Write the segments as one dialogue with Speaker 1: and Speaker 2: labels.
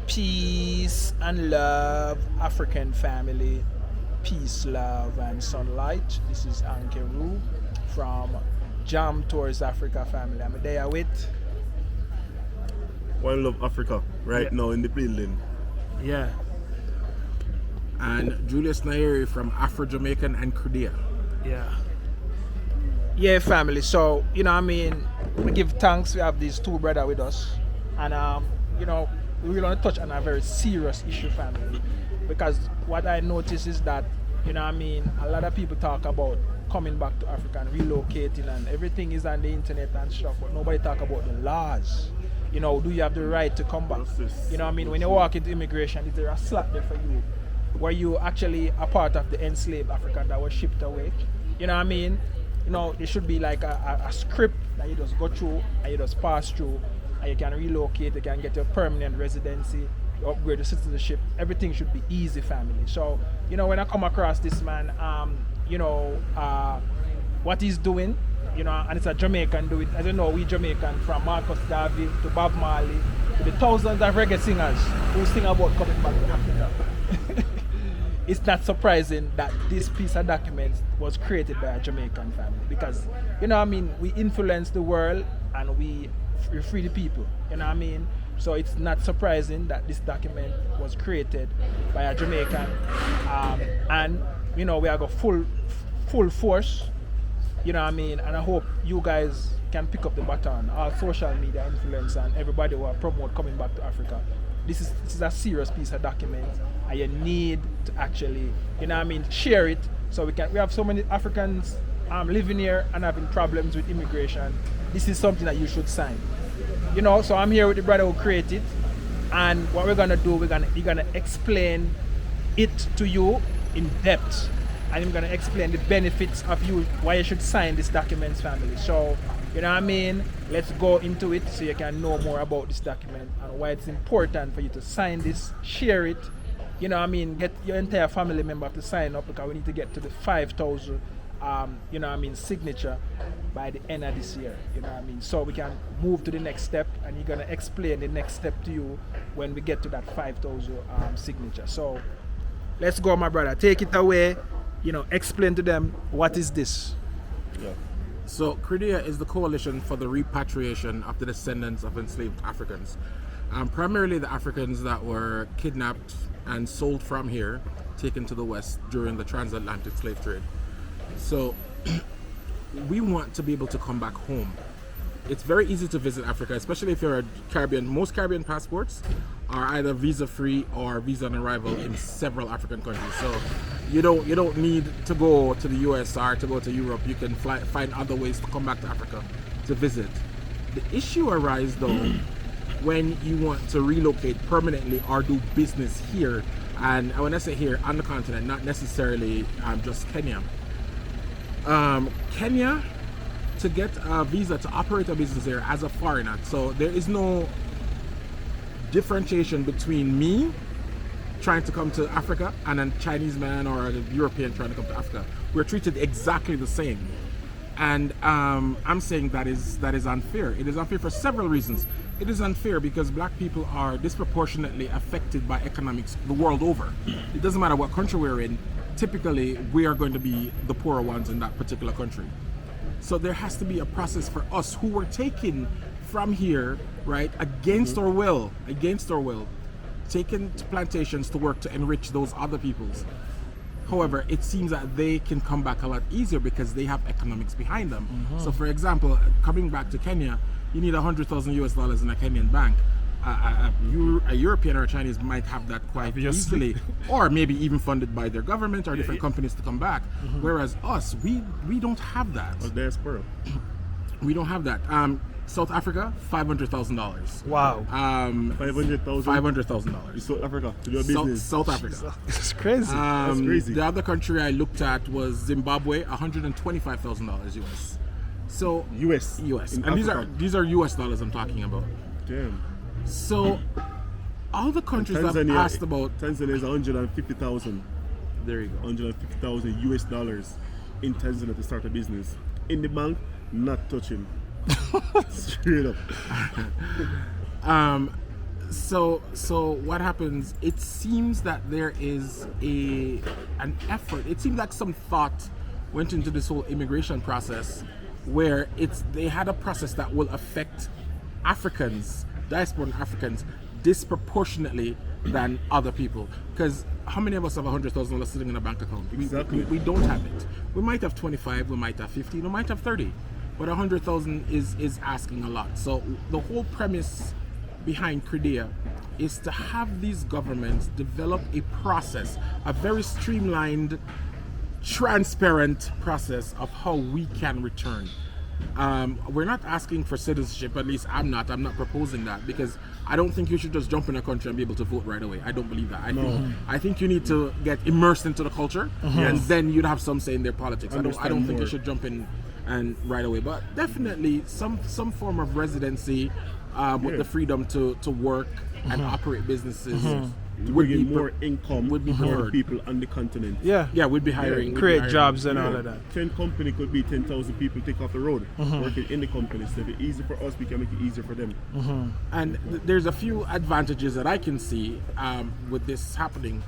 Speaker 1: Peace and love, African family. Peace, love, and sunlight. This is Ankeru from Jam Tours Africa family. I'm there with.
Speaker 2: One Love Africa right now in the building.
Speaker 1: Yeah.
Speaker 3: And Julius Nairi from Afro-Jamaican and Credea.
Speaker 1: Yeah. Yeah, family. So, you know what I mean, we give thanks. We have these two brothers with us. And, you know, we want to touch on a very serious issue, family. Because what I notice is that, you know what I mean, a lot of people talk about coming back to Africa and relocating and everything is on the internet and stuff, but nobody talk about the laws. You know, do you have the right to come back? You know what I mean? When you walk into immigration, is there a slot there for you? Were you actually a part of the enslaved African that was shipped away? You know what I mean? You know, there should be like a script that you just go through and you just pass through and you can relocate, you can get your permanent residency, you upgrade your citizenship. Everything should be easy, family. So, you know, when I come across this man, you know, what he's doing, you know, and it's a Jamaican do it. As you know, we Jamaican, from Marcus Garvey to Bob Marley to the thousands of reggae singers who sing about coming back to Africa. It's not surprising that this piece of document was created by a Jamaican family because, you know what I mean, we influence the world and we free the people, you know what I mean? So it's not surprising that this document was created by a Jamaican and, you know, we are go full force, you know what I mean? And I hope you guys can pick up the baton, all social media influence and everybody who are promote coming back to Africa. This is a serious piece of document and you need to actually, you know what I mean, share it so we have so many Africans living here and having problems with immigration. This is something that you should sign. You know, so I'm here with the brother who created it and what we're gonna do, you're gonna explain it to you in depth and I'm gonna explain the benefits of you, why you should sign this documents, family. So, you know what I mean? Let's go into it so you can know more about this document and why it's important for you to sign this, share it. You know what I mean? Get your entire family member to sign up because we need to get to the 5,000, you know what I mean, signature by the end of this year. You know what I mean? So we can move to the next step and you're gonna explain the next step to you when we get to that 5,000 signature. So let's go, my brother. Take it away. You know, explain to them what is this.
Speaker 2: Yeah.
Speaker 3: So Credea is the coalition for the repatriation of the descendants of enslaved Africans. Primarily the Africans that were kidnapped and sold from here, taken to the West during the transatlantic slave trade. So we want to be able to come back home. It's very easy to visit Africa, especially if you're a Caribbean. Most Caribbean passports are either visa-free or visa on arrival in several African countries. So you don't need to go to the US or to go to Europe. You can find other ways to come back to Africa to visit. The issue arises though when you want to relocate permanently or do business here. And when I say here, on the continent, not necessarily just Kenya. Kenya, to get a visa to operate a business there as a foreigner, so there is no differentiation between me trying to come to Africa and a Chinese man or a European trying to come to Africa. We're treated exactly the same. And I'm saying that is unfair. It is unfair for several reasons. It is unfair because black people are disproportionately affected by economics the world over. It doesn't matter what country we're in, typically we are going to be the poorer ones in that particular country. So there has to be a process for us who were taken from here, right, against our will, taken to plantations to work to enrich those other peoples. However, it seems that they can come back a lot easier because they have economics behind them. So for example, coming back to Kenya, you need $100,000 US in a Kenyan bank. A European or a Chinese might have that quite easily, or maybe even funded by their government or different companies to come back. Whereas us, we don't have that.
Speaker 2: Oh, there's pearl.
Speaker 3: We don't have that. South Africa, $500,000.
Speaker 1: Wow.
Speaker 2: $500,000.
Speaker 3: $500,000.
Speaker 2: South Africa to do a business.
Speaker 3: South Africa.
Speaker 1: This is crazy.
Speaker 2: That's crazy.
Speaker 3: The other country I looked at was Zimbabwe, $125,000 US. So
Speaker 2: US.
Speaker 3: And
Speaker 2: Africa.
Speaker 3: these are US dollars I'm talking about.
Speaker 2: Damn.
Speaker 3: So all the countries I've asked about.
Speaker 2: Tanzania is 150,000.
Speaker 3: There you go.
Speaker 2: 150,000 US dollars in Tanzania to start a business. In the bank, not touching. Straight up.
Speaker 3: So what happens? It seems that there is an effort. It seems like some thought went into this whole immigration process, where they had a process that will affect Africans, diasporan Africans, disproportionately than other people. Because how many of us have $100,000 sitting in a bank account?
Speaker 2: Exactly.
Speaker 3: We don't have it. We might have 25, we might have 50, we might have 30, but 100,000 is asking a lot. So the whole premise behind CREDEA is to have these governments develop a process, a very streamlined, transparent process of how we can return. We're not asking for citizenship, at least I'm not proposing that, because I don't think you should just jump in a country and be able to vote right away. I don't believe that. I think you need to get immersed into the culture, and then you'd have some say in their politics. I don't think you should jump in and right away, but definitely some form of residency with the freedom to work and operate businesses.
Speaker 2: To bring in more income
Speaker 3: would be
Speaker 2: for
Speaker 3: preferred.
Speaker 2: people on the continent.
Speaker 3: Yeah, we'd be hiring.
Speaker 1: Create jobs and all of that.
Speaker 2: 10 company could be 10,000 people take off the road working in the company. So if it's easy for us, we can make it easier for them.
Speaker 3: And there's a few advantages that I can see with this happening.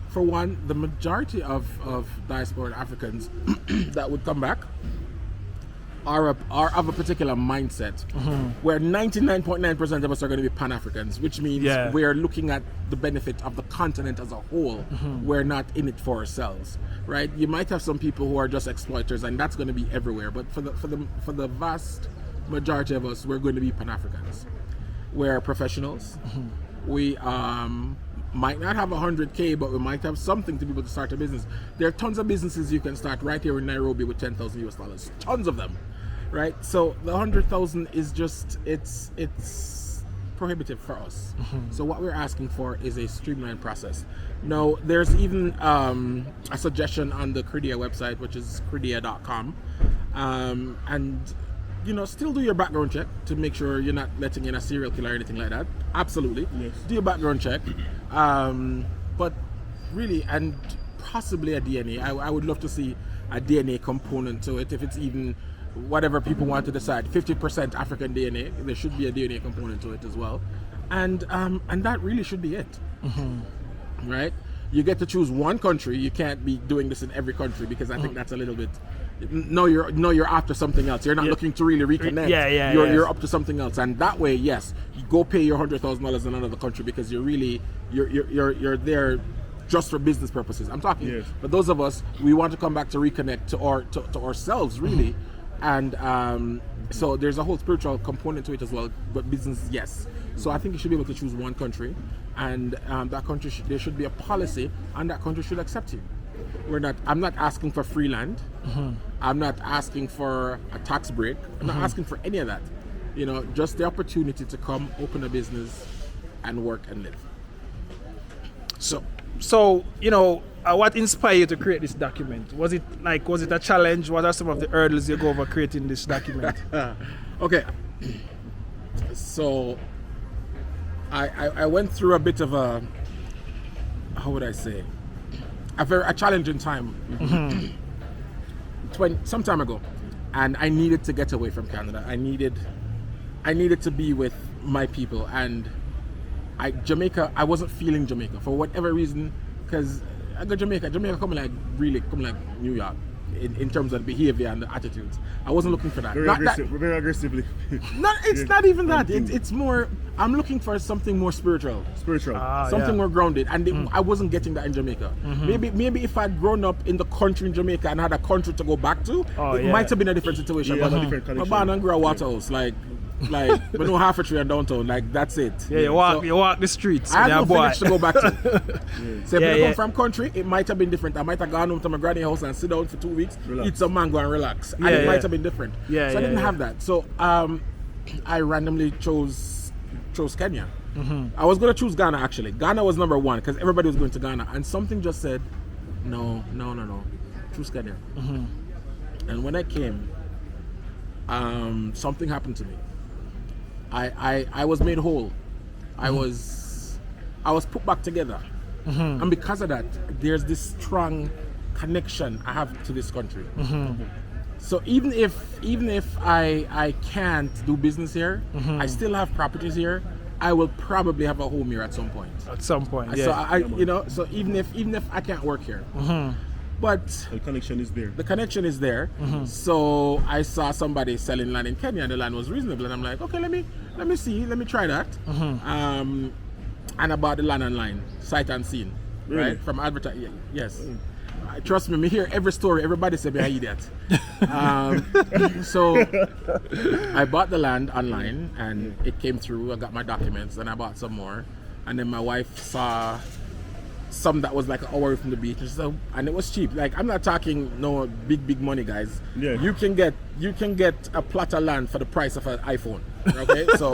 Speaker 3: For one, the majority of diaspora Africans that would come back are of a particular mindset, where 99.9% of us are going to be Pan-Africans, which means we're looking at the benefit of the continent as a whole. We're not in it for ourselves, right? You might have some people who are just exploiters, and that's going to be everywhere. But for the vast majority of us, we're going to be Pan-Africans. We're professionals. We might not have 100K, but we might have something to be able to start a business. There are tons of businesses you can start right here in Nairobi with $10,000 US, tons of them, right? So the 100,000 is just it's prohibitive for us. So what we're asking for is a streamlined process. Now, there's even a suggestion on the CREDEA website, which is credea.com, and still do your background check to make sure you're not letting in a serial killer or anything like that. Absolutely.
Speaker 2: Yes.
Speaker 3: Do your background check. But really, and possibly a DNA. I would love to see a DNA component to it, if it's even whatever people want to decide. 50% African DNA, there should be a DNA component to it as well. And that really should be it. Right? You get to choose one country. You can't be doing this in every country, because I think that's a little bit... No, you're after something else. You're not looking to really reconnect. You're up to something else, and that way, yes, you go pay your $100,000 in another country, because you're there just for business purposes. I'm talking for those of us, we want to come back to reconnect to ourselves, really, and so there's a whole spiritual component to it as well. But business, yes. So I think you should be able to choose one country, and that country there should be a policy, and that country should accept you. I'm not asking for free land. I'm not asking for a tax break. I'm not asking for any of that. Just the opportunity to come open a business and work and live.
Speaker 1: So what inspired you to create this document? Was it a challenge? What are some of the hurdles you go over creating this document?
Speaker 3: Okay. So I went through a bit of a, how would I say, a challenging time some time ago, and I needed to get away from Canada. I needed to be with my people, and Jamaica, I wasn't feeling Jamaica for whatever reason, because I got Jamaica come like New York in terms of the behavior and the attitudes. I wasn't looking for that.
Speaker 2: Very aggressively.
Speaker 3: Not even that. It's more, I'm looking for something more spiritual. Something more grounded, and I wasn't getting that in Jamaica. Maybe if I'd grown up in the country in Jamaica and had a country to go back to, it might have been a different situation.
Speaker 2: But different connection.
Speaker 3: My barn and grow a Waterhouse, like we know half a tree in downtown, like that's it.
Speaker 1: You walk the streets.
Speaker 3: I had no village to go back to. So if I come from country, it might have been different. I might have gone home to my granny house and sit down for 2 weeks, eat some mango and relax. And it might have been different. So I didn't have that. So I randomly chose Kenya. I was going to choose Ghana, actually. Ghana was number one because everybody was going to Ghana, and something just said, no, choose Kenya. And when I came, something happened to me. I was made whole. I was put back together, and because of that, there's this strong connection I have to this country. So even if I can't do business here, I still have properties here. I will probably have a home here at some point.
Speaker 1: At some point, yeah.
Speaker 3: So so even if I can't work here, but
Speaker 2: The connection is there.
Speaker 3: the connection is there. So I saw somebody selling land in Kenya, and the land was reasonable, and I'm like, okay, let me try that. And I bought the land online, sight unseen,
Speaker 2: Really?
Speaker 3: right, from advertising. Yes. Trust me, hear every story. Everybody say me an idiot. So I bought the land online, and it came through. I got my documents, and I bought some more. And then my wife saw some that was like an hour from the beach, and it was cheap. Like, I'm not talking no big money, guys.
Speaker 2: Yeah.
Speaker 3: You can get a plot of land for the price of an iPhone. Okay, so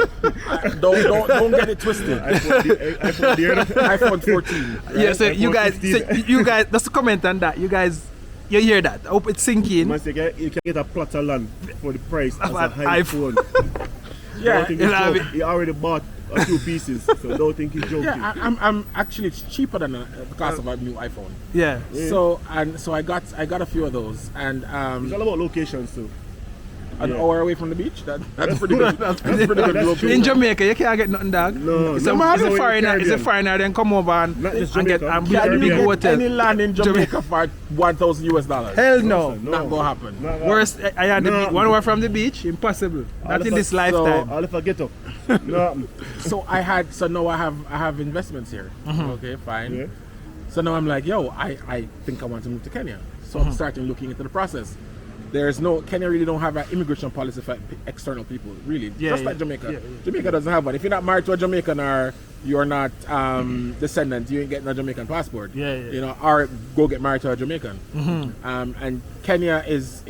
Speaker 3: don't get it twisted. iPhone 14. Right?
Speaker 1: Yeah, so you
Speaker 2: iPhone
Speaker 1: guys, that's a comment on that. You guys, you hear that? I hope it's sinking.
Speaker 2: Man say, you can get a plot of land for the price of
Speaker 1: an
Speaker 2: an iPhone.
Speaker 3: Yeah,
Speaker 2: Don't think it's joke. He already bought a few pieces, so don't think he's joking.
Speaker 3: yeah. I'm actually, it's cheaper than the cost of a new iPhone.
Speaker 1: Yeah.
Speaker 3: So I got a few of those, and
Speaker 2: It's all about locations too.
Speaker 3: an
Speaker 2: Yeah.
Speaker 3: hour away from the beach. That's pretty good. That's pretty good
Speaker 2: That's
Speaker 3: location.
Speaker 1: In Jamaica, you can't get nothing, dog.
Speaker 2: No,
Speaker 1: it's
Speaker 2: no,
Speaker 1: a
Speaker 2: no,
Speaker 1: it's a
Speaker 2: in
Speaker 1: foreigner. It's a
Speaker 2: Caribbean.
Speaker 1: foreigner. Then come over and
Speaker 2: Not just
Speaker 1: get
Speaker 2: Jamaica.
Speaker 1: and
Speaker 3: Can
Speaker 1: big
Speaker 3: you get
Speaker 1: hotel.
Speaker 3: any land in Jamaica for $1,000?
Speaker 1: Hell no.
Speaker 3: Not gonna happen.
Speaker 2: No.
Speaker 1: Worst, I had
Speaker 2: No.
Speaker 1: 1 hour from the beach. Impossible. Not in this lifetime.
Speaker 2: I'll if I get up. No.
Speaker 3: So now I have investments here. Okay, fine.
Speaker 2: Yeah.
Speaker 3: So now I'm like, yo, I think I want to move to Kenya. So I'm starting looking into the process. Kenya really don't have an immigration policy for external people, really.
Speaker 1: Yeah,
Speaker 3: Just
Speaker 1: yeah.
Speaker 3: like Jamaica.
Speaker 1: Yeah, yeah.
Speaker 3: Jamaica doesn't have one. If you're not married to a Jamaican or you're not descendant, you ain't getting a Jamaican passport.
Speaker 1: Yeah, yeah.
Speaker 3: You know, or go get married to a Jamaican. And Kenya is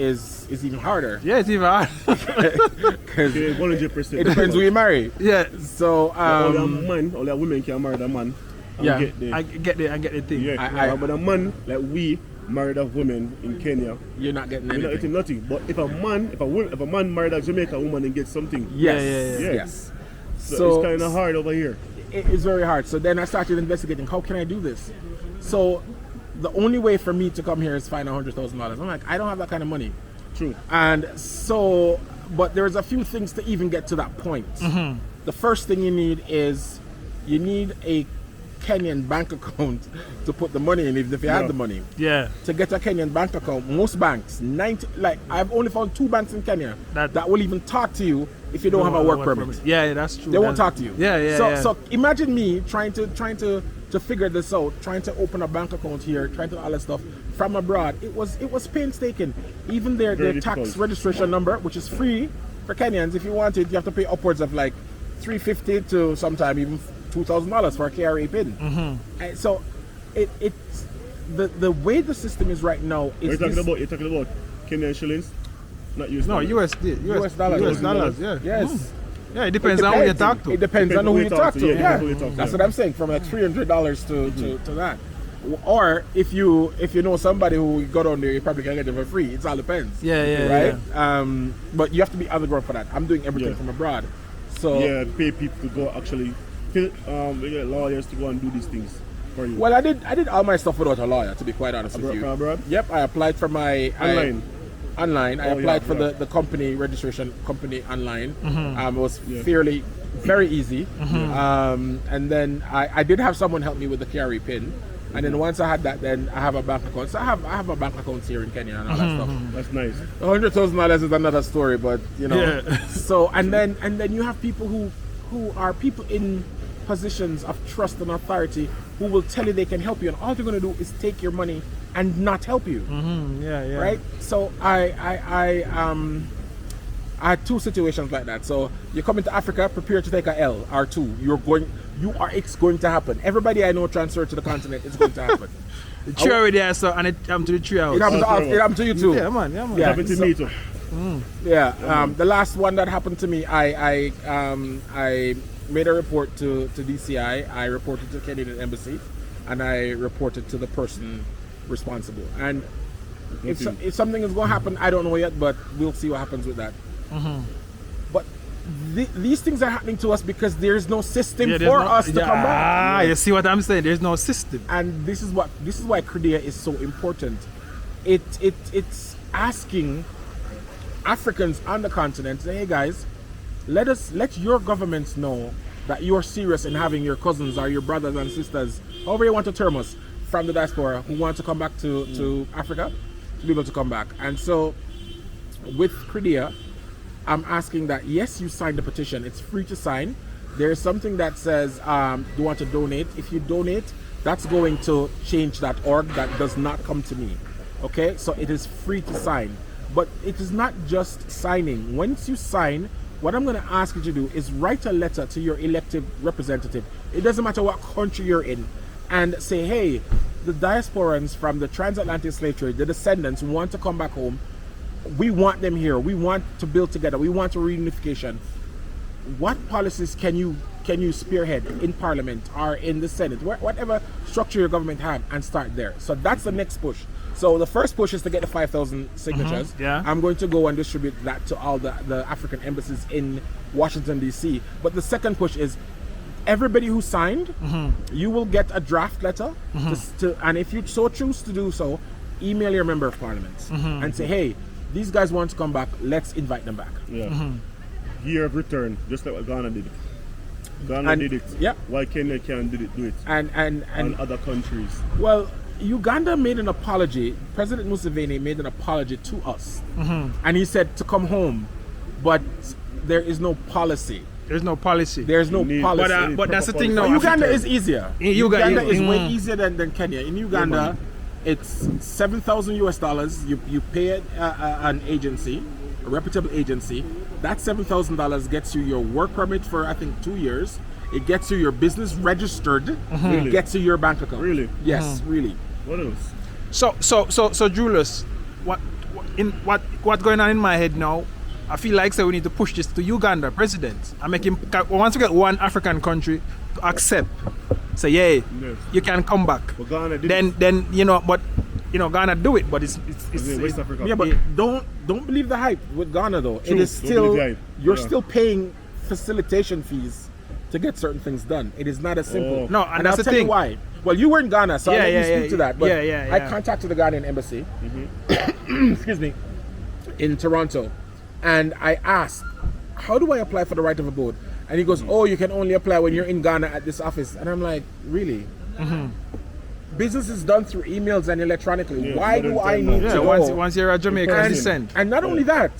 Speaker 3: even harder.
Speaker 1: Yeah, it's even hard.
Speaker 3: Because
Speaker 2: Okay, 100%.
Speaker 3: it depends who you marry.
Speaker 1: Yeah.
Speaker 3: So
Speaker 2: only a women can marry a man. And
Speaker 3: Yeah.
Speaker 2: get the,
Speaker 1: I get the thing.
Speaker 2: yeah. But a man like we married a woman in Kenya,
Speaker 3: you're not getting
Speaker 2: we're not
Speaker 3: anything.
Speaker 2: getting nothing. But if a man married a Jamaican woman and gets something,
Speaker 3: Yes.
Speaker 1: Yeah,
Speaker 2: yeah.
Speaker 3: Yes.
Speaker 2: so it's kind of hard over here.
Speaker 3: It is very hard. So then I started investigating, how can I do this? So the only way for me to come here is find $100,000. I'm like, I don't have that kind of money.
Speaker 2: True.
Speaker 3: And so, but there's a few things to even get to that point. The first thing you need is you need a Kenyan bank account to put the money in, even if you have
Speaker 2: Yeah.
Speaker 3: the money.
Speaker 1: Yeah.
Speaker 3: To get a Kenyan bank account, most banks, I've only found 2 banks in Kenya
Speaker 1: That-
Speaker 3: that will even talk to you if you don't have a work permit.
Speaker 1: Yeah, that's true.
Speaker 3: They won't talk to you.
Speaker 1: Yeah.
Speaker 3: So imagine me trying to figure this out, trying to open a bank account here, trying to do all that stuff from abroad. It was painstaking. Even their
Speaker 2: Very
Speaker 3: tax
Speaker 2: difficult.
Speaker 3: registration number, which is free for Kenyans, if you want it, you have to pay upwards of like $350 to sometime even $2,000 for a KRA pin. And so it's the way the system is right now is
Speaker 2: You're talking about Kenyan shillings, not US
Speaker 1: No,
Speaker 2: dollars.
Speaker 3: US dollars.
Speaker 1: US dollars, yeah.
Speaker 3: Yes.
Speaker 1: Yeah, it depends on who you talk to.
Speaker 3: It depends on who you talk to.
Speaker 2: Yeah,
Speaker 3: Yeah,
Speaker 2: who you talk to,
Speaker 3: that's
Speaker 2: yeah.
Speaker 3: what I'm saying. From like $300 to that, or if you know somebody who got on there, you probably can get it for free. It all depends.
Speaker 1: Yeah,
Speaker 3: right. But you have to be on the ground for that. I'm doing everything
Speaker 2: Yeah.
Speaker 3: from abroad, so
Speaker 2: Yeah, pay people to go actually, we get lawyers to go and do these things for you.
Speaker 3: Well, I did all my stuff without a lawyer, to be quite honest with you.
Speaker 2: Abroad?
Speaker 3: Yep, I applied for my
Speaker 2: Online?
Speaker 3: Online. I
Speaker 2: Oh,
Speaker 3: applied
Speaker 2: yeah,
Speaker 3: for
Speaker 2: yeah.
Speaker 3: the company registration company online. It was
Speaker 2: Yeah.
Speaker 3: very easy. And then I did have someone help me with the KRA pin. And then once I had that, then I have a bank account. So I have a bank account here in Kenya and all that stuff.
Speaker 2: That's nice.
Speaker 3: $100,000 is another story, but you know.
Speaker 1: Yeah.
Speaker 3: So and then you have people who are people in positions of trust and authority who will tell you they can help you, and all they're going to do is take your money and not help you.
Speaker 1: Yeah.
Speaker 3: Right? So I had 2 situations like that. So you come into Africa, prepare to take a L or 2. It's going to happen. Everybody I know transferred to the continent, it's going to happen.
Speaker 1: The tree already there, so and it happened to the tree house.
Speaker 3: It happened to you too.
Speaker 1: Yeah, man.
Speaker 3: Yeah.
Speaker 2: Happened to me too.
Speaker 3: Yeah, the last one that happened to me, I made a report to DCI. I reported to Canadian Embassy, and I reported to the person responsible. And if something is going to happen, I don't know yet, but we'll see what happens with that. But these things are happening to us because there's no system for us to come back.
Speaker 1: You see what I'm saying? There's no system.
Speaker 3: And this is why CREDEA is so important. It's asking Africans on the continent, say, hey guys, let your governments know that you are serious in having your cousins or your brothers and sisters, however you want to term us, from the diaspora who want to come back to Africa, to be able to come back. And so with CRIDEA, I'm asking that, yes, you signed the petition. It's free to sign. There's something that says, do you want to donate? If you donate, that's going to change that org. That does not come to me. Okay, so it is free to sign. But it is not just signing. Once you sign, what I'm going to ask you to do is write a letter to your elected representative. It doesn't matter what country you're in. And say, hey, the diasporans from the transatlantic slave trade, the descendants want to come back home. We want them here. We want to build together. We want a reunification. What policies can you spearhead in Parliament or in the Senate, whatever structure your government have, and start there? So that's the next push. So the first push is to get the 5,000 signatures.
Speaker 1: Yeah.
Speaker 3: I'm going to go and distribute that to all the African embassies in Washington, D.C. But the second push is everybody who signed, you will get a draft letter. And if you so choose to do so, email your member of parliament and say, hey, these guys want to come back. Let's invite them back.
Speaker 2: Yeah. Year of return, just like what Ghana did. Ghana did it.
Speaker 3: Yeah.
Speaker 2: Why Kenya can't do it?
Speaker 3: And
Speaker 2: other countries.
Speaker 3: Well, Uganda made an apology. President Museveni made an apology to us, and he said to come home, but there is no policy.
Speaker 1: There's no policy.
Speaker 3: There's no policy.
Speaker 1: But that's the thing now.
Speaker 3: Uganda is easier. Uganda is way
Speaker 1: mm.
Speaker 3: easier than Kenya. In Uganda, it's $7,000 US. You pay an agency, a reputable agency. That $7,000 gets you your work permit for, I think, 2 years. It gets you your business registered.
Speaker 2: Really?
Speaker 3: It gets you your bank account.
Speaker 2: Really?
Speaker 3: Yes, really.
Speaker 2: What else?
Speaker 1: So Julius, what's going on in my head now? I feel like we need to push this to Uganda president and make him, once we get one African country to accept, say, yeah,
Speaker 2: Yes.
Speaker 1: you can come back.
Speaker 2: But Ghana did
Speaker 1: Then Ghana do it, but it's
Speaker 2: West Africa.
Speaker 3: Yeah, but don't believe the hype with Ghana though.
Speaker 2: True.
Speaker 3: It is
Speaker 2: Don't
Speaker 3: still,
Speaker 2: believe the hype.
Speaker 3: you're
Speaker 2: Yeah.
Speaker 3: still paying facilitation fees to get certain things done. It is not as simple.
Speaker 2: Oh.
Speaker 1: No, and
Speaker 3: I'll
Speaker 1: that's the
Speaker 3: tell you
Speaker 1: thing.
Speaker 3: why. Well, you were in Ghana, so I'll let you speak to that. But
Speaker 1: Yeah.
Speaker 3: I contacted the Ghanaian embassy, excuse me, in Toronto, and I asked, how do I apply for the right of abode? And he goes, oh, you can only apply when you're in Ghana at this office. And I'm like, really? Business is done through emails and electronically.
Speaker 2: Yeah,
Speaker 3: Why do I need to
Speaker 1: Yeah,
Speaker 3: go?
Speaker 1: once you're a Jamaican descent.
Speaker 3: And not only that,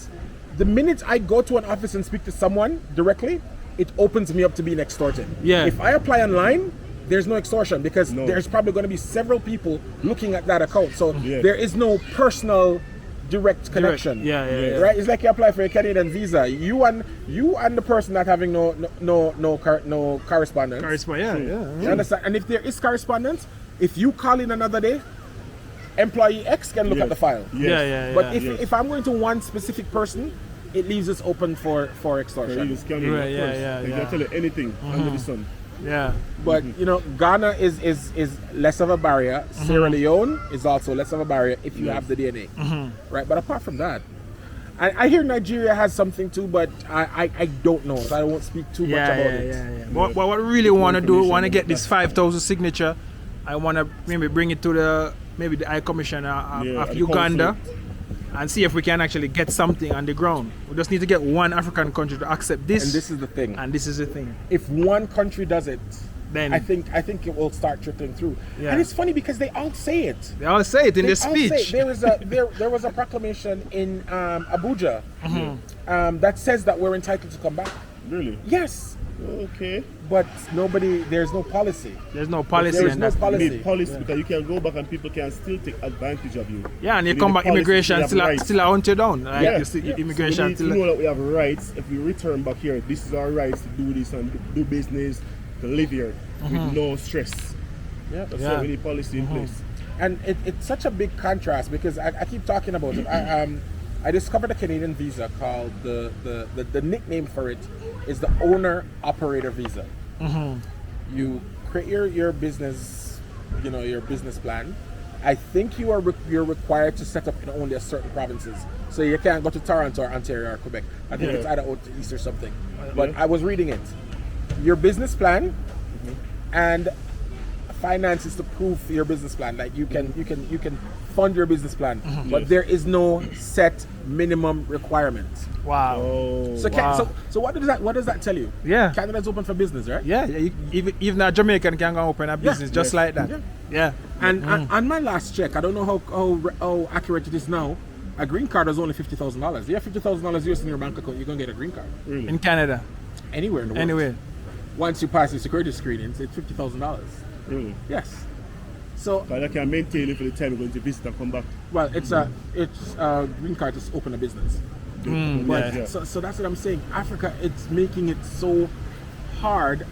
Speaker 3: the minute I go to an office and speak to someone directly, it opens me up to being extorted.
Speaker 1: Yeah.
Speaker 3: If I apply online, there's no extortion because
Speaker 2: No.
Speaker 3: there's probably going to be several people looking at that account. So
Speaker 2: Yeah.
Speaker 3: there is no personal direct connection.
Speaker 1: Yeah.
Speaker 3: Right? It's like you apply for a Canadian visa. You and the person not having no correspondence.
Speaker 1: Yeah.
Speaker 3: You understand? And if there is correspondence, if you call in another day, employee X can look at the file.
Speaker 2: Yes.
Speaker 1: Yeah.
Speaker 3: But
Speaker 2: Yes.
Speaker 3: if I'm going to one specific person, it leaves us open for
Speaker 2: So
Speaker 3: extortion.
Speaker 2: you scamming,
Speaker 1: Right,
Speaker 2: of
Speaker 1: yeah,
Speaker 2: course.
Speaker 1: yeah,
Speaker 2: They
Speaker 1: yeah.
Speaker 2: can tell you anything under the sun.
Speaker 1: Yeah.
Speaker 3: But Ghana is less of a barrier. Sierra Leone is also less of a barrier if you have the DNA, right? But apart from that, I hear Nigeria has something too, but I don't know, so I won't speak too much about it.
Speaker 1: Yeah. What we really want to do, want to get this 5,000 signature. I want to maybe bring it to the High Commissioner of
Speaker 2: the
Speaker 1: Uganda
Speaker 2: consulate.
Speaker 1: and see if we can actually get something on the ground. We just need to get one African country to accept this.
Speaker 3: And this is the thing.
Speaker 1: And this is the thing.
Speaker 3: If one country does it,
Speaker 1: Then
Speaker 3: I think it will start trickling through.
Speaker 1: Yeah.
Speaker 3: And it's funny because they all say it.
Speaker 1: they all say it in
Speaker 3: They
Speaker 1: their
Speaker 3: all say
Speaker 1: speech.
Speaker 3: it. There was a proclamation in Abuja that says that we're entitled to come back.
Speaker 2: Really?
Speaker 3: Yes,
Speaker 2: Okay.
Speaker 3: but there's no policy.
Speaker 1: There's no policy.
Speaker 3: There is
Speaker 1: and
Speaker 3: no
Speaker 1: that's-
Speaker 2: You
Speaker 3: policy.
Speaker 2: need policy because you can go back and people can still take advantage of you.
Speaker 1: Yeah, and you
Speaker 2: need
Speaker 1: come
Speaker 2: the
Speaker 1: back,
Speaker 2: policy,
Speaker 1: immigration
Speaker 2: you have rights.
Speaker 1: still hunt you down. Like
Speaker 3: Yeah.
Speaker 1: you see,
Speaker 3: Yeah.
Speaker 1: immigration
Speaker 2: So we need to
Speaker 1: still.
Speaker 2: know that we have rights. If we return back here, this is our rights to do this and do business, to live here with no stress.
Speaker 3: Yeah.
Speaker 2: That's
Speaker 1: Yeah.
Speaker 2: why we need policy in place.
Speaker 3: And it's such a big contrast because I keep talking about it. I discovered a Canadian visa called the nickname for it is the owner operator visa. You create your business, your business plan. I think you're required to set up in only a certain provinces. So you can't go to Toronto or Ontario or Quebec. I think it's either out east or something. But I was reading it. Your business plan and finances to prove your business plan. Like you can fund your business plan, but there is no set minimum requirement.
Speaker 1: Wow.
Speaker 2: Oh,
Speaker 3: So,
Speaker 1: Wow.
Speaker 3: so what does that tell you?
Speaker 1: Yeah.
Speaker 3: Canada's open for business, right?
Speaker 1: Yeah, even a Jamaican can go open a business just
Speaker 2: yes.
Speaker 1: like that.
Speaker 3: Yeah.
Speaker 1: Yeah.
Speaker 3: And on my last check, I don't know how accurate it is now. A green card is only $50,000. You have $50,000 US in your bank account, you're gonna get a green card
Speaker 2: really?
Speaker 1: In Canada.
Speaker 3: anywhere in the world.
Speaker 1: Anyway.
Speaker 3: Once you pass the security screenings, it's $50,000.
Speaker 2: Really?
Speaker 3: Yes. So
Speaker 2: But I can maintain it for the time you're going to visit and come back.
Speaker 3: well, it's a green card to open a business.
Speaker 1: Yeah.
Speaker 2: Yeah.
Speaker 3: So that's what I'm saying. Africa, it's making it so hard.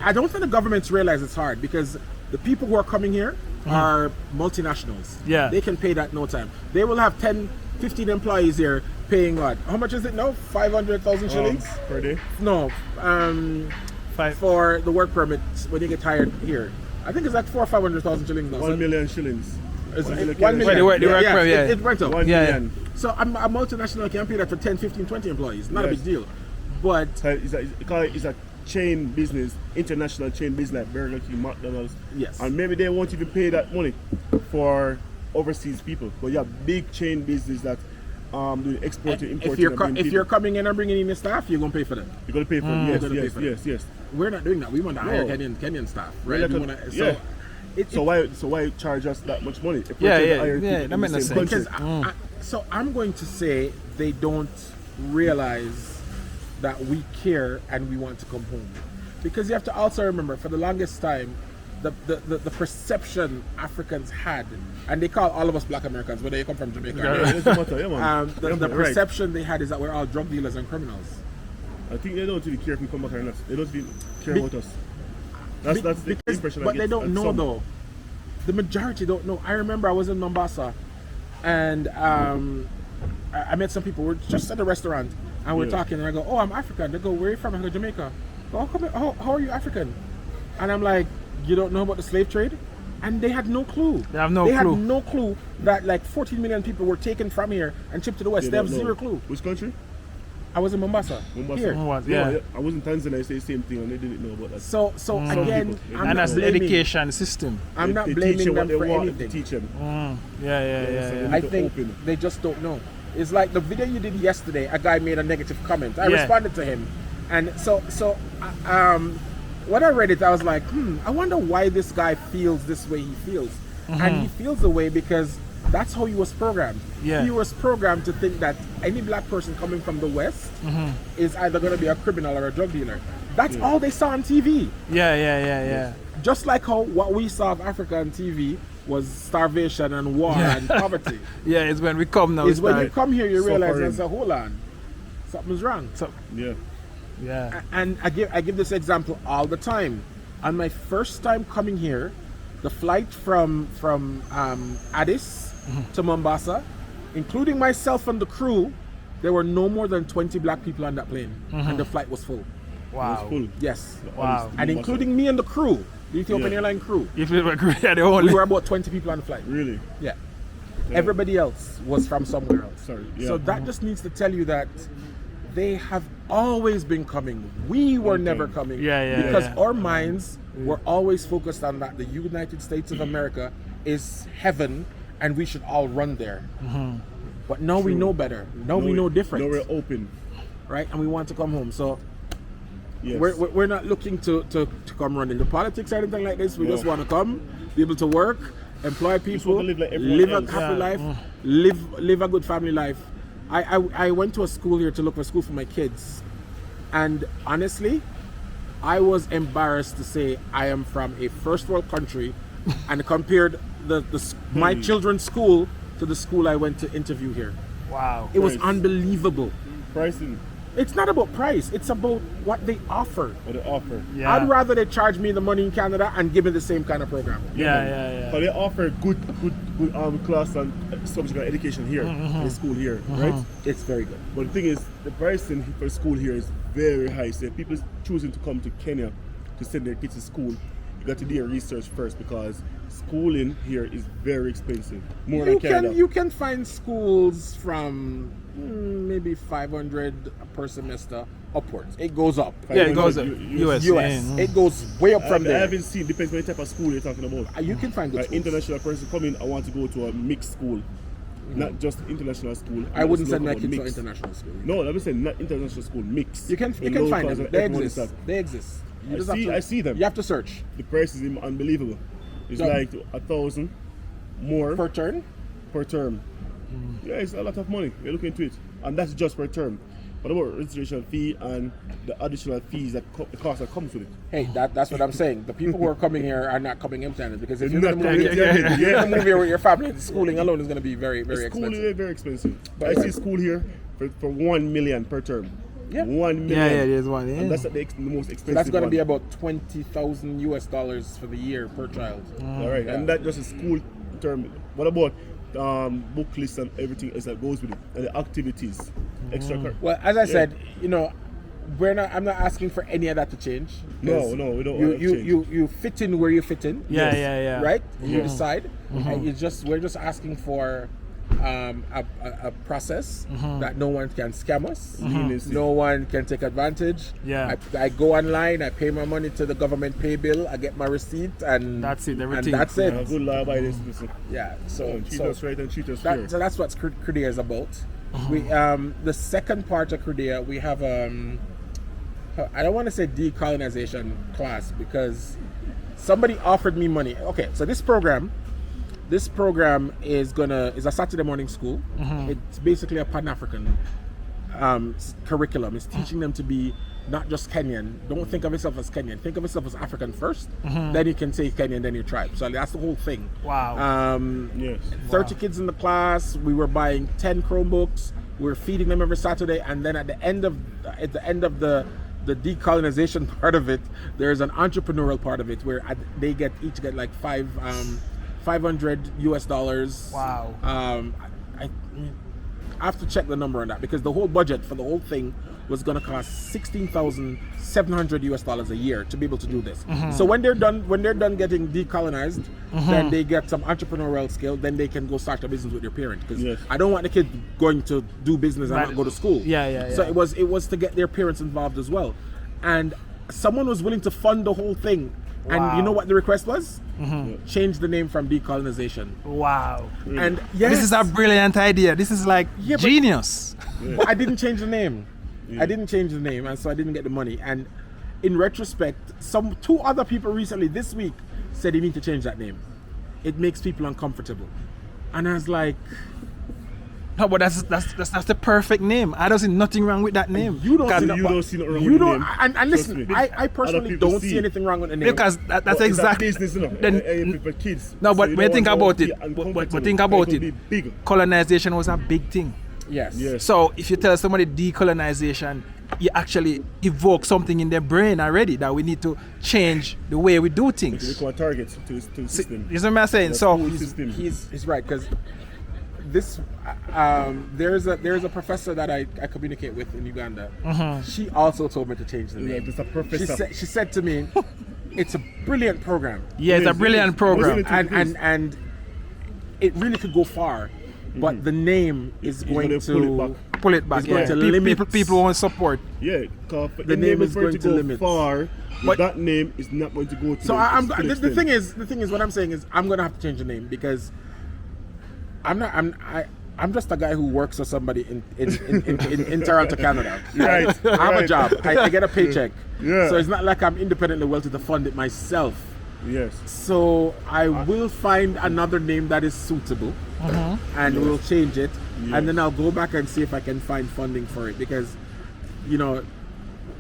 Speaker 3: I don't think the governments realize it's hard because the people who are coming here are multinationals.
Speaker 1: Yeah.
Speaker 3: They can pay that no time. They will have 10, 15 employees here paying what? How much is it now? 500,000 shillings?
Speaker 2: Per day?
Speaker 3: No.
Speaker 1: Five.
Speaker 3: For the work permit when you get hired here. I think it's like 400,000 or 500,000 shillings now.
Speaker 2: 1 million shillings.
Speaker 3: It's
Speaker 2: 1 million
Speaker 3: 1 million.
Speaker 1: Wait, the work permit, yeah.
Speaker 3: It's rental.
Speaker 2: 1
Speaker 1: Yeah,
Speaker 2: million.
Speaker 3: So a multinational can pay that for 10, 15, 20 employees. Not a
Speaker 2: Yes.
Speaker 3: big deal. But
Speaker 2: So it's a chain business, international chain business like Burger King, McDonald's.
Speaker 3: Yes.
Speaker 2: And maybe they won't even pay that money for overseas people. But yeah, big chain business that do exporting, importing.
Speaker 3: if you're coming in and bringing in your staff, you're gonna pay for them.
Speaker 2: you're gonna pay for it.
Speaker 3: You're gonna pay
Speaker 2: Yes,
Speaker 3: for
Speaker 2: yes, yes.
Speaker 3: We're not doing that. We want to hire
Speaker 2: No.
Speaker 3: Kenyan staff,
Speaker 2: We're
Speaker 3: right?
Speaker 2: like
Speaker 3: We
Speaker 2: a-
Speaker 3: wanna,
Speaker 2: yeah.
Speaker 3: it,
Speaker 2: So why charge us that much money? If
Speaker 1: Yeah,
Speaker 2: trying to
Speaker 1: yeah,
Speaker 2: hire
Speaker 1: yeah,
Speaker 2: people
Speaker 1: that
Speaker 2: in
Speaker 1: makes
Speaker 2: the
Speaker 1: no
Speaker 2: same
Speaker 1: sense.
Speaker 2: country?
Speaker 3: so I'm going to say they don't realize that we care and we want to come home, because you have to also remember for the longest time the perception Africans had, and they call all of us Black Americans whether you come from Jamaica.
Speaker 2: Yeah, it doesn't matter, yeah, man.
Speaker 3: The
Speaker 2: Yeah, man, right.
Speaker 3: perception they had is that we're all drug dealers and criminals.
Speaker 2: I think they don't really care if we come back or not. They don't really care
Speaker 3: Be-
Speaker 2: about us. That's the
Speaker 3: Because-
Speaker 2: impression I
Speaker 3: but
Speaker 2: get.
Speaker 3: they don't
Speaker 2: and
Speaker 3: know
Speaker 2: some.
Speaker 3: though. The majority don't know. I remember I was in Mombasa, and I met some people. We're just at a restaurant, and we're
Speaker 2: Yeah.
Speaker 3: talking, and I go, "Oh, I'm African." They go, "Where are you from?" I go, "Jamaica." "Oh, how are you African?" And I'm like, "You don't know about the slave trade?" And they had no clue.
Speaker 1: They have no
Speaker 3: They
Speaker 1: clue.
Speaker 3: had no clue that like 14 million people were taken from here and shipped to the West. They have
Speaker 2: don't know.
Speaker 3: zero clue.
Speaker 2: Which country?
Speaker 3: I was in Mombasa.
Speaker 2: Mombasa.
Speaker 3: Here.
Speaker 1: Yeah.
Speaker 2: I was in Tanzania. I say the same thing, and they didn't know about that.
Speaker 3: So again,
Speaker 2: people.
Speaker 3: I'm
Speaker 1: And
Speaker 3: not
Speaker 1: that's the
Speaker 3: blaming.
Speaker 1: education system.
Speaker 3: I'm not
Speaker 2: They teach
Speaker 3: blaming
Speaker 2: them what
Speaker 3: them
Speaker 2: they
Speaker 3: for
Speaker 2: want
Speaker 3: anything.
Speaker 2: to teach them.
Speaker 1: Yeah.
Speaker 2: so
Speaker 3: I
Speaker 2: to
Speaker 3: think
Speaker 2: open.
Speaker 3: they just don't know. It's like the video you did yesterday. A guy made a negative comment. I
Speaker 1: Yeah.
Speaker 3: responded to him, and so when I read it, I was like, I wonder why this guy feels this way he feels, and he feels the way because that's how he was programmed.
Speaker 1: Yeah.
Speaker 3: He was programmed to think that any black person coming from the West is either going to be a criminal or a drug dealer. That's all they saw on TV.
Speaker 1: Yeah.
Speaker 3: Just like how what we saw of Africa on TV was starvation and war and poverty.
Speaker 1: Yeah, it's when we come now.
Speaker 3: Is when you come here you realize
Speaker 2: suffering.
Speaker 3: and say, hold on, something's wrong.
Speaker 2: Yeah.
Speaker 3: And I give this example all the time. On my first time coming here, the flight from Addis to Mombasa, including myself and the crew, there were no more than 20 black people on that plane, and the flight was full.
Speaker 1: Wow.
Speaker 2: It's full.
Speaker 3: Yes,
Speaker 1: Wow.
Speaker 3: and including me and the crew, the Ethiopian
Speaker 2: Yeah.
Speaker 3: airline crew.
Speaker 1: If we were the
Speaker 3: We
Speaker 1: only.
Speaker 3: were about 20 people on the flight.
Speaker 2: Really?
Speaker 3: Yeah. Everybody else was from somewhere else.
Speaker 2: Sorry. Yeah.
Speaker 3: So that just needs to tell you that they have always been coming. We were never coming.
Speaker 1: Yeah,
Speaker 3: Because
Speaker 1: yeah.
Speaker 3: our minds were always focused on that the United States of America is heaven and we should all run there. But now we know better. Now we know different.
Speaker 2: Now we're open.
Speaker 3: Right? And we want to come home. So
Speaker 2: Yes.
Speaker 3: we're not looking to come run into politics or anything like this. We
Speaker 2: No.
Speaker 3: just want to come, be able to work, employ people,
Speaker 2: want to live like everyone
Speaker 3: live a
Speaker 2: else.
Speaker 3: happy
Speaker 1: Yeah.
Speaker 3: life, live a good family life. I went to a school here to look for school for my kids, and honestly, I was embarrassed to say I am from a first world country, and compared my children's school to the school I went to interview here.
Speaker 1: Wow.
Speaker 3: It was
Speaker 2: Nice.
Speaker 3: unbelievable.
Speaker 2: Pricing
Speaker 3: It's not about price; it's about what they offer.
Speaker 2: or the offer.
Speaker 1: Yeah.
Speaker 3: I'd rather they charge me the money in Canada and give me the same kind of program.
Speaker 1: Yeah.
Speaker 2: But they offer good class and subject and education here in school here, right?
Speaker 3: It's very good.
Speaker 2: But the thing is, the pricing for school here is very high. So if people choosing to come to Kenya to send their kids to school, you got to do your research first because schooling here is very expensive. More than Canada.
Speaker 3: You can find schools from maybe 500 per semester upwards. It goes up.
Speaker 1: Yeah, it goes up.
Speaker 2: US.
Speaker 3: US. It goes way up from
Speaker 2: I
Speaker 3: there.
Speaker 2: haven't seen, depends on the type of school you're talking about.
Speaker 3: You can find good schools.
Speaker 2: International person coming, I want to go to a mixed school. Not just international school.
Speaker 3: I wouldn't
Speaker 2: just
Speaker 3: send my
Speaker 2: local,
Speaker 3: kids to
Speaker 2: mixed.
Speaker 3: international school.
Speaker 2: No, let me say not international school, mixed.
Speaker 3: You can
Speaker 2: The
Speaker 3: find
Speaker 2: locals
Speaker 3: them.
Speaker 2: and
Speaker 3: They
Speaker 2: everyone
Speaker 3: exist.
Speaker 2: is that.
Speaker 3: They exist. You
Speaker 2: I
Speaker 3: just have
Speaker 2: see-
Speaker 3: to-
Speaker 2: I see them.
Speaker 3: You have to search.
Speaker 2: The price is unbelievable. It's
Speaker 3: No.
Speaker 2: like 1,000 more
Speaker 3: Per turn?
Speaker 2: per term. Yeah, it's a lot of money. We're looking into it, and that's just per term. What about registration fee and the additional fees that the cost that comes with it?
Speaker 3: Hey, that's what I'm saying. The people who are coming here are not coming empty-handed because if
Speaker 2: It's
Speaker 3: you're going
Speaker 2: not
Speaker 3: to move
Speaker 2: coming
Speaker 3: here,
Speaker 2: empty-handed,
Speaker 3: you're gonna move here with your family, the schooling alone is going to be very, very
Speaker 2: School
Speaker 3: expensive.
Speaker 2: is very expensive. I see school here for 1 million per term.
Speaker 3: Yeah.
Speaker 2: 1 million.
Speaker 1: Yeah, there's one. Yeah.
Speaker 2: And that's the most expensive.
Speaker 3: So that's going to
Speaker 2: one.
Speaker 3: be about $20,000 US for the year per child.
Speaker 2: All right, and that just a school term. What about book lists and everything else that goes with it, and the activities, extra.
Speaker 3: Well, as I said, I'm not asking for any of that to change.
Speaker 2: No, we don't
Speaker 3: You
Speaker 2: want that to change.
Speaker 3: you fit in where you fit in.
Speaker 1: Yeah.
Speaker 3: Right? You decide. And we're just asking for a process that no one can scam us. No one can take advantage.
Speaker 1: Yeah.
Speaker 3: I go online, I pay my money to the government pay bill, I get my receipt, and
Speaker 1: That's it, everything.
Speaker 3: And that's it.
Speaker 2: Good law by this. Listen.
Speaker 3: Yeah. So
Speaker 2: Treat us right and treat us fair.
Speaker 3: so that's what Credea is about. We the second part of Credea, we have I don't want to say decolonization class because somebody offered me money. Okay, so this program is a Saturday morning school. It's basically a Pan-African curriculum. It's teaching them to be not just Kenyan. Don't think of yourself as Kenyan. Think of yourself as African first. Then you can say Kenyan, then your tribe. So that's the whole thing.
Speaker 1: Wow.
Speaker 2: Yes.
Speaker 3: 30 kids in the class. We were buying 10 Chromebooks. We were feeding them every Saturday, and then at the end of the decolonization part of it, there's an entrepreneurial part of it where they each get like $500 US.
Speaker 1: Wow.
Speaker 3: I have to check the number on that because the whole budget for the whole thing was going to cost $16,700 US a year to be able to do this. So when they're done getting decolonized, then they get some entrepreneurial skill. Then they can go start a business with their parent because
Speaker 2: Yes.
Speaker 3: I don't want the kid going to do business and not go to school.
Speaker 1: Yeah.
Speaker 3: So it was to get their parents involved as well, and someone was willing to fund the whole thing. And you know what the request was? Change the name from decolonization.
Speaker 1: Wow.
Speaker 3: And yes,
Speaker 1: This is a brilliant idea. This is like
Speaker 3: Yeah, but-
Speaker 1: genius.
Speaker 3: but I didn't change the name. I didn't change the name, and so I didn't get the money. And in retrospect, two other people recently this week said you need to change that name. It makes people uncomfortable. And I was like,
Speaker 1: No, but that's the perfect name. I don't see nothing wrong with that name.
Speaker 3: you don't see,
Speaker 2: you don't see nothing wrong
Speaker 3: you
Speaker 2: with the
Speaker 3: don't.
Speaker 2: name.
Speaker 3: And
Speaker 2: Trust
Speaker 3: listen,
Speaker 2: me.
Speaker 3: I personally
Speaker 2: people
Speaker 3: don't
Speaker 2: see
Speaker 3: see
Speaker 2: it.
Speaker 3: anything wrong with the name.
Speaker 1: Because that's
Speaker 2: But it's a
Speaker 1: exactly.
Speaker 2: business, you know.
Speaker 1: Then,
Speaker 2: For kids.
Speaker 1: no, but
Speaker 2: you
Speaker 1: when you
Speaker 2: don't
Speaker 1: think
Speaker 2: want
Speaker 1: about
Speaker 2: to
Speaker 1: it,
Speaker 2: be
Speaker 1: but
Speaker 2: uncomfortable.
Speaker 1: think about
Speaker 2: It
Speaker 1: it.
Speaker 2: could be big.
Speaker 1: Colonization was a big thing.
Speaker 3: yes.
Speaker 2: Yes.
Speaker 1: So if you tell somebody decolonization, you actually evoke something in their brain already that we need to change the way we do
Speaker 2: We
Speaker 1: things.
Speaker 2: call targets to the system.
Speaker 1: You know what I'm saying?
Speaker 2: The
Speaker 1: So
Speaker 2: school system.
Speaker 3: He's right because this there's a professor that I communicate with in Uganda. She also told me to change the
Speaker 2: Yeah,
Speaker 3: name.
Speaker 2: just a professor.
Speaker 3: She said to me, "It's a brilliant program,
Speaker 1: yeah, it's a
Speaker 2: It is,
Speaker 1: brilliant
Speaker 2: it is.
Speaker 1: program.
Speaker 2: It is.
Speaker 3: and it really could go far, but the name is
Speaker 2: You're
Speaker 3: going
Speaker 2: gonna
Speaker 3: to
Speaker 2: pull it back.
Speaker 1: Pull it back.
Speaker 3: It's going
Speaker 1: Yeah.
Speaker 3: to
Speaker 1: People,
Speaker 3: limit-
Speaker 1: people won't support.
Speaker 2: Yeah, the
Speaker 3: name
Speaker 2: name
Speaker 3: is
Speaker 2: is going
Speaker 3: going
Speaker 2: to
Speaker 3: to
Speaker 2: go
Speaker 3: limit.
Speaker 2: far,
Speaker 1: But-
Speaker 2: but that name is not going to go to
Speaker 3: So
Speaker 2: the full
Speaker 3: the
Speaker 2: extent.
Speaker 3: thing is what I'm saying is I'm gonna have to change the name because I'm just a guy who works for somebody in Toronto, Canada.
Speaker 2: Right,
Speaker 3: I have a
Speaker 2: right.
Speaker 3: job. I get a paycheck.
Speaker 2: Yeah.
Speaker 3: So it's not like I'm independently wealthy to fund it myself.
Speaker 2: Yes.
Speaker 3: So I will find another name that is suitable, and we'll change it,
Speaker 2: Yes.
Speaker 3: and then I'll go back and see if I can find funding for it because,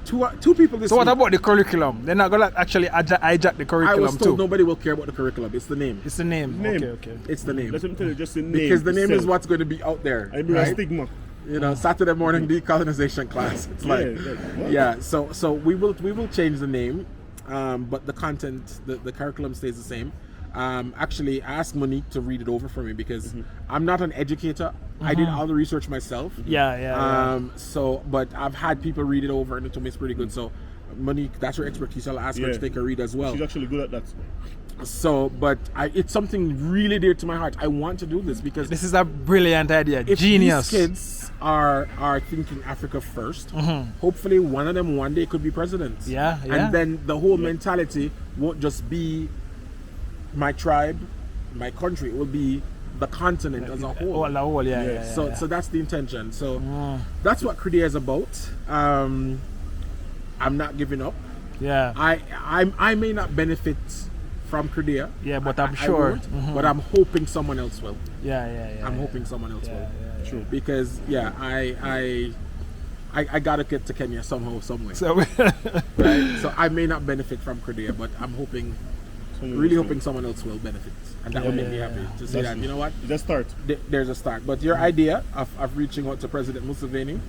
Speaker 3: two people this
Speaker 1: So what
Speaker 3: week,
Speaker 1: about the curriculum? They're not gonna actually hijack the
Speaker 3: I
Speaker 1: curriculum
Speaker 3: was told
Speaker 1: too.
Speaker 3: nobody will care about the curriculum. It's the name.
Speaker 1: It's the name.
Speaker 2: Name.
Speaker 1: Okay.
Speaker 3: It's the name.
Speaker 2: Let me tell you, just the name.
Speaker 3: Because the name is
Speaker 2: itself.
Speaker 3: what's going to be out there.
Speaker 2: I mean, a
Speaker 3: right?
Speaker 2: stigma.
Speaker 3: Saturday morning decolonization class. It's like,
Speaker 2: what?
Speaker 3: yeah. So we will change the name, but the content, the curriculum stays the same. Actually, I asked Monique to read it over for me because I'm not an educator. I did all the research myself.
Speaker 1: Yeah.
Speaker 3: So, but I've had people read it over and it told me it's pretty good. So, Monique, that's her expertise. I'll ask her to take a read as well.
Speaker 2: She's actually good at that.
Speaker 3: So, but it's something really dear to my heart. I want to do this because
Speaker 1: This is a brilliant idea.
Speaker 3: if
Speaker 1: Genius.
Speaker 3: these kids are thinking Africa first, hopefully one of them one day could be president.
Speaker 1: Yeah.
Speaker 3: And then the whole mentality won't just be my tribe, my country. It will be the continent as a whole.
Speaker 1: Oh, the whole, yeah.
Speaker 3: So that's the intention. So that's what Credea is about. I'm not giving up.
Speaker 1: Yeah.
Speaker 3: I may not benefit from Credea.
Speaker 1: Yeah, but I'm
Speaker 3: I
Speaker 1: sure.
Speaker 3: won't, but I'm hoping someone else will.
Speaker 1: Yeah.
Speaker 3: I'm hoping someone else will.
Speaker 1: Yeah.
Speaker 2: True.
Speaker 3: Because I gotta get to Kenya somehow, some way.
Speaker 1: So
Speaker 3: Right? So I may not benefit from Credea, but I'm hoping, really hoping someone else will benefit, and that will make me happy to say that, you know what,
Speaker 2: It's a start.
Speaker 3: there's a start. But your idea of reaching out to President Museveni,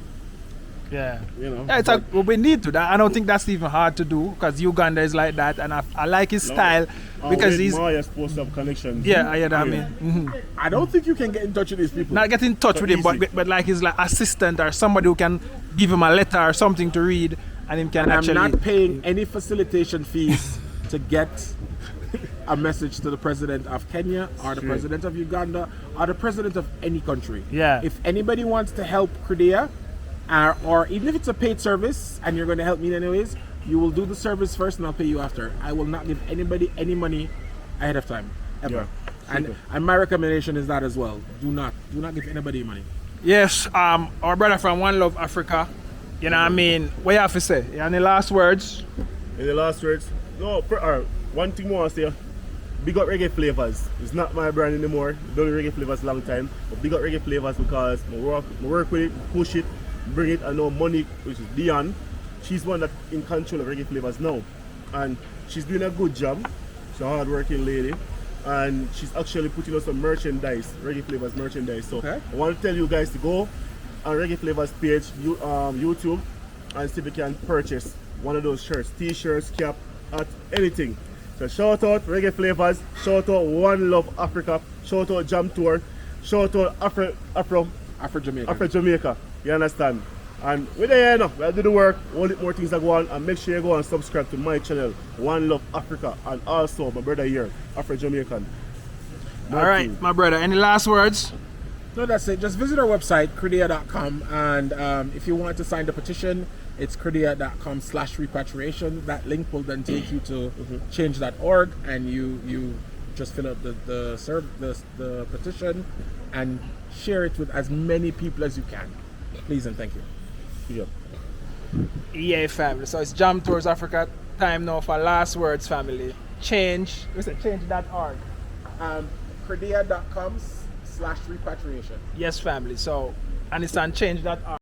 Speaker 1: yeah.
Speaker 3: you know,
Speaker 1: Yeah, we need to. I don't think that's even hard to do because Uganda is like that, and I like his style because he's.
Speaker 2: Maya's supposed to have connections.
Speaker 1: Yeah, I mean,
Speaker 3: I don't think you can get in touch with these people.
Speaker 1: not get in touch with him,
Speaker 2: easy.
Speaker 1: but like his like assistant or somebody who can give him a letter or something to read, and him can
Speaker 3: And
Speaker 1: actually.
Speaker 3: I'm not paying any facilitation fees to get a message to the president of Kenya or the president of Uganda or the president of any country.
Speaker 1: Yeah.
Speaker 3: If anybody wants to help Credea, or even if it's a paid service and you're going to help me anyways, you will do the service first and I'll pay you after. I will not give anybody any money ahead of time, ever.
Speaker 2: Yeah.
Speaker 3: And my recommendation is that as well. Do not give anybody money.
Speaker 1: Yes, our brother from One Love Africa. You know what I mean? What you have to say? Any last words?
Speaker 2: In the last words, one thing more I say, big up reggae flavors. It's not my brand anymore. Done reggae flavors a long time, but big up reggae flavors because I work with it, push it, bring it. I know Monique, which is Dion, she's one that in control of reggae flavors now, and she's doing a good job. She's a hard-working lady, and she's actually putting out some merchandise, reggae flavors merchandise. So
Speaker 3: Okay.
Speaker 2: I want to tell you guys to go on reggae flavors page, YouTube, and see if you can purchase one of those shirts, t-shirts, cap, at anything. So shout out reggae flavors, shout out One Love Africa, shout out Jam Tour, shout out Afro Jamaica. You understand? And we're there now. We'll do the work, all the more things that go on, and make sure you go and subscribe to my channel, One Love Africa, and also my brother here, Afro Jamaican.
Speaker 1: All right, my brother. Any last words?
Speaker 3: No, that's it. Just visit our website, credea.com, and if you want to sign the petition, it's credea.com/repatriation. That link will then take you to change.org, and you just fill out the petition and share it with as many people as you can. Please and thank you.
Speaker 2: Yeah.
Speaker 1: Yeah, family. So it's Jam Tours Africa time now for last words, family. Change. We said change.org.
Speaker 3: Credea.com/repatriation.
Speaker 1: Yes, family. So, and it's on change.org.